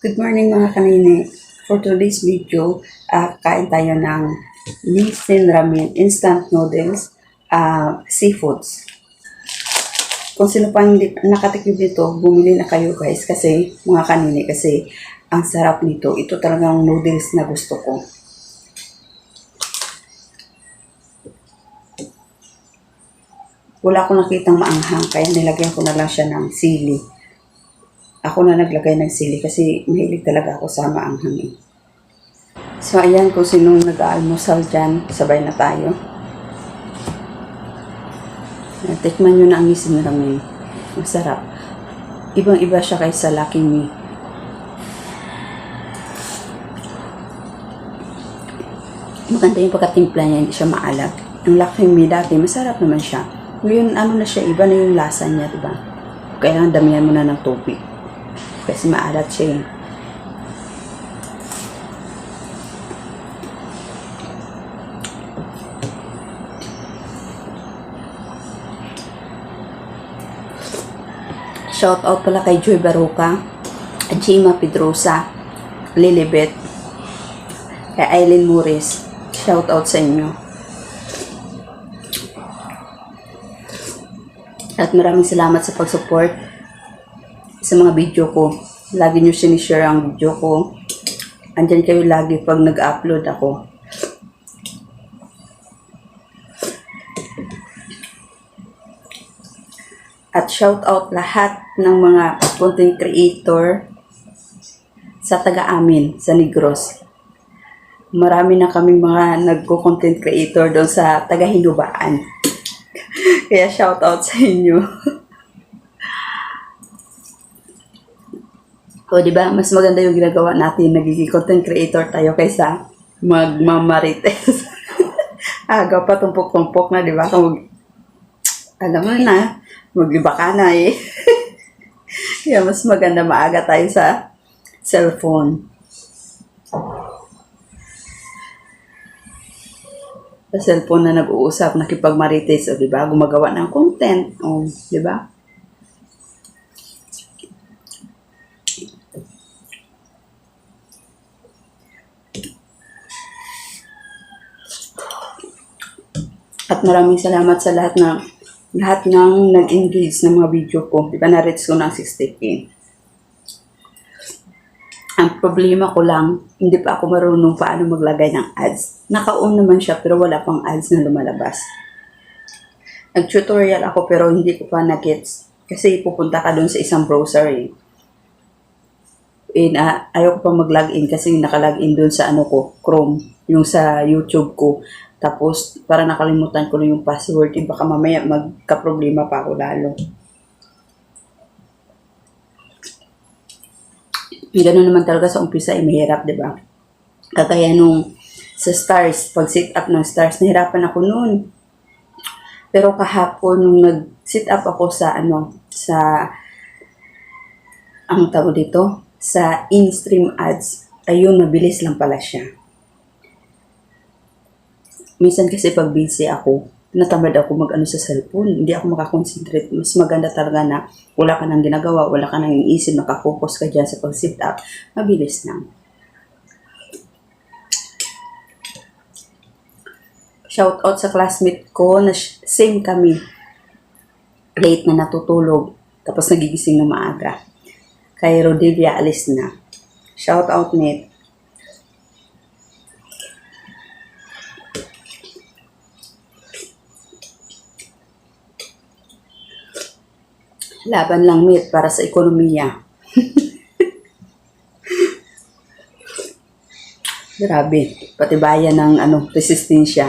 Good morning mga kanini. For today's video, kain tayo ng Nissin Ramen Instant Noodles Seafoods. Kung sino pa hindi nakatikim nito, bumili na kayo guys kasi mga kanini kasi ang sarap nito. Ito talagang noodles na gusto ko. Wala akong nakitang maanghang kaya nilagyan ko na lang siya ng sili. Ako na naglagay ng sili kasi mahilig talaga ako sa maanghang eh. So ayan, kung sinong nag-aalmusal dyan, sabay na tayo. Tikman nyo na ang Nissin Ramen. Masarap. Ibang-iba siya kaysa Lucky Me. Maganda yung pagkatimpla niya, hindi siya maalat. Ang Lucky Me dati, masarap naman siya. Ngayon, ano na siya, iba na yung lasa niya, diba? Kailangan damihan mo na ng tubig. Kasi maalat siya eh. Shout out pala kay Joy Baroka, Jima Pedrosa, Lilibet, kay Aileen Muris. Shout out sa inyo. At maraming salamat sa pag-support sa mga video ko. Lagi nyo sinishare ang video ko. Andyan kayo lagi pag nag-upload ako. At shout out lahat ng mga content creator sa taga-amin, sa Negros. Marami na kaming mga nagko-content creator doon sa taga-Hinubaan. Kaya shout out sa inyo. O diba, mas maganda yung ginagawa natin, nagiging content creator tayo kaysa magmamarites. Aga pa, tumpok-tumpok na, diba? Alam mo na, magliba ka na eh. Kaya mas maganda maaga tayo sa cellphone. Sa cellphone na nag-uusap, nakipagmarites, o diba? Gumagawa ng content, o diba? At maraming salamat sa lahat ng nag-engage ng mga video ko. Diba na-reach ko ng 60k. Ang problema ko lang, hindi pa ako marunong paano maglagay ng ads. Naka-on naman siya pero wala pang ads na lumalabas. Nag-tutorial ako pero hindi ko pa na-gets. Kasi pupunta ka doon sa isang browser eh. Ayaw ko pa mag-login kasi naka-login doon sa Chrome. Yung sa YouTube ko. Tapos, para nakalimutan ko na yung password, baka mamaya magka-problema pa ako lalo. Ganoon naman talaga sa umpisa, mahirap, di ba? Kagaya nung sa stars, pag sit up ng stars, nahirapan ako noon. Pero kahapon, nung nag-sit up ako sa ang tawag dito, sa in-stream ads, ayun, mabilis lang pala siya. Minsan kasi pag busy ako, natamad ako mag-ano sa cellphone. Hindi ako makakonsentrate. Mas maganda talaga na wala ka nang ginagawa, wala ka nang iisip, nakafocus ka dyan sa pag-sit up. Mabilis lang. Shout out sa classmate ko na same kami. Late na natutulog. Tapos nagigising na maaga. Kay Rodelia alis na. Shout out mate. Laban lang mate para sa ekonomiya. Grabe, patibayan ng resistensya.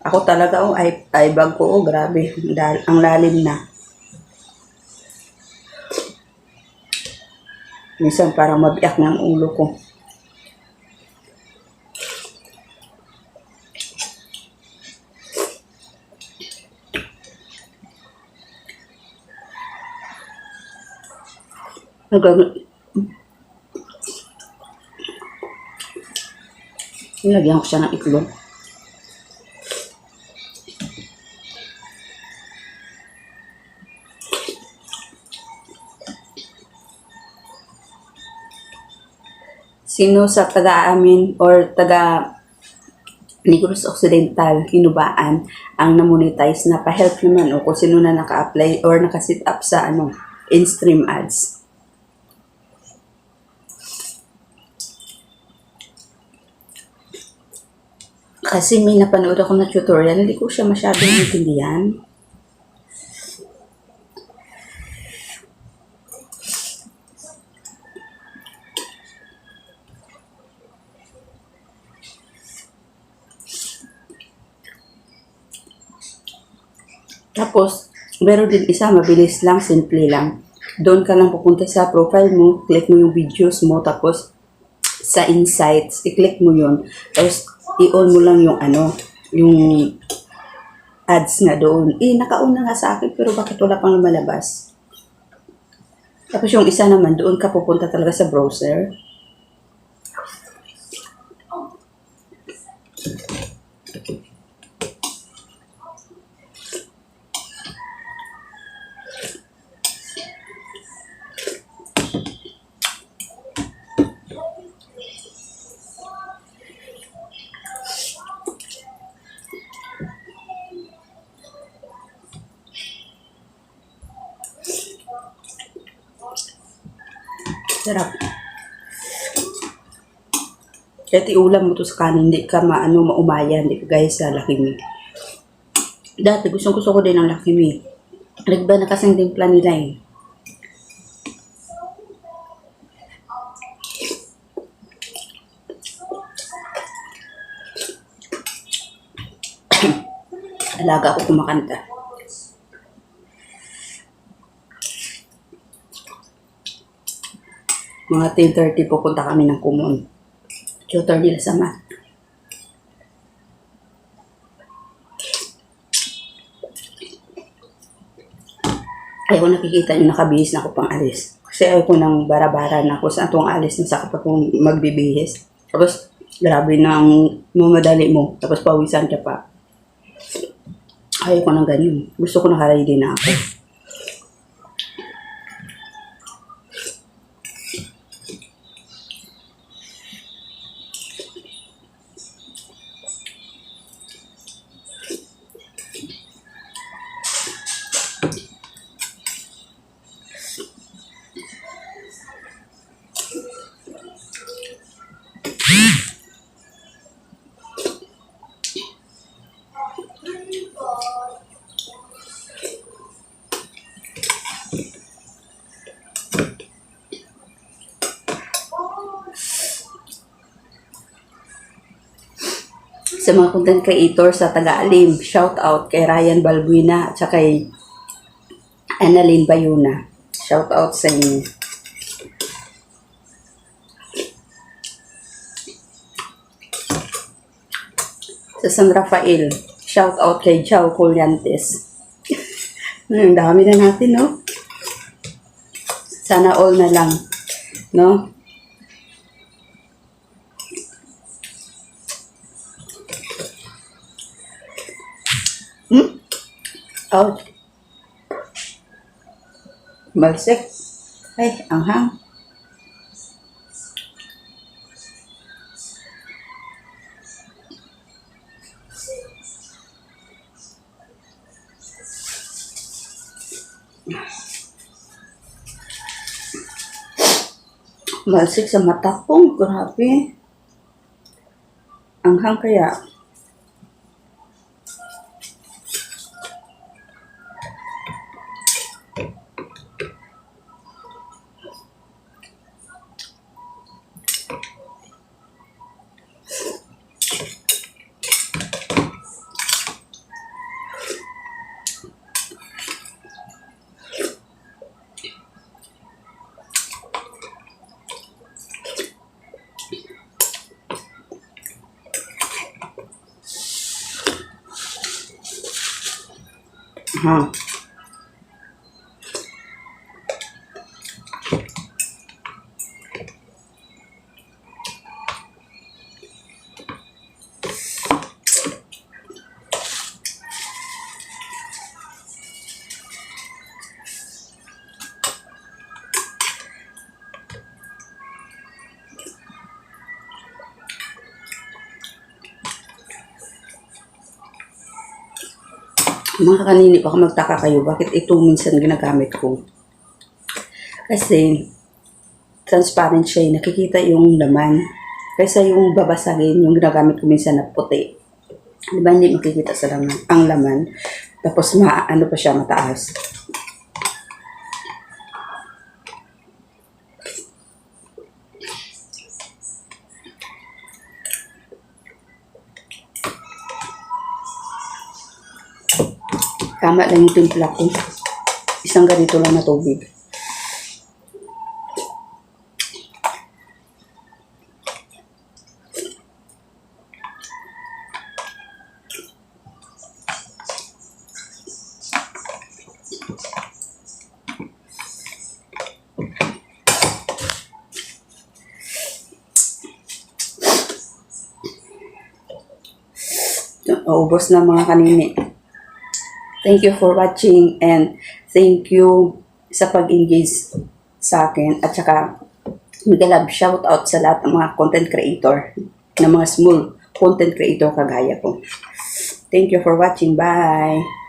Ako talaga ay bag ko, grabe, ang lalim na. Minsan parang mabiyak ng ulo ko. Nilagyan ko siya ng itlog. Sino sa taga-amin or taga Negros Occidental, Hinubaan, ang na-monetize na pa-help naman o kung sino na naka-apply or naka-sit up sa in-stream ads. Kasi may napanood ako na tutorial, hindi ko siya masyadong intindihan. Tapos, meron din isa, mabilis lang, simple lang. Doon ka lang pupunta sa profile mo, click mo yung videos mo, tapos sa insights, i-click mo yun. Tapos, i-on mo lang yung yung ads nga doon. Naka-on na nga sa akin, pero bakit wala pang lumalabas? Tapos yung isa naman, doon ka pupunta talaga sa browser. Sarap. Kahit iulam mo to sa kanin, hindi ka maumaya, hindi ka gaya sa Lucky Me. Dati, gusto ko din ng Lucky Me. Nagba na kasing timpla nila eh. Alaga ako kumakanta. Mga 10:30 pupunta kami ng Kumon. Tutor nila sa math. Ayaw ko nakikita yung nakabihis na ako pang alis. Kasi ayaw ko ng bara-bara na ako saan itong alis na sa kapag kong magbibihis. Tapos, grabe na ang mamadali mo. Tapos pawisan ka pa. Ayaw ko ng ganyan. Gusto ko nakaready na ako. Sa mga content creator sa Taga-Alim, shout out kay Ryan Balbuena at saka kay Annalyn Bayuna. Shout out sa inyo. Sa San Rafael, shout out kay Joe Colyantes. Ang dami na natin, no? Sana all na lang, no? Ouch. Malsik. Ay, anghang. Malsik sa mata ko. Grabe. Anghang kaya. Ha. Mga kanini, baka magtaka kayo, bakit ito minsan ginagamit ko? Kasi, transparent siya, nakikita yung laman. Kaysa yung babasagin, yung ginagamit ko minsan na puti. Di ba hindi makikita sa laman, ang laman. Tapos ano pa siya, mataas. Tama lang yung timpla ko. Isang ganito lang na tubig. Ubos na mga kanini. Thank you for watching and thank you sa pag-engage sa akin at saka mag-love shout out sa lahat ng mga content creator, ng mga small content creator kagaya ko. Thank you for watching. Bye!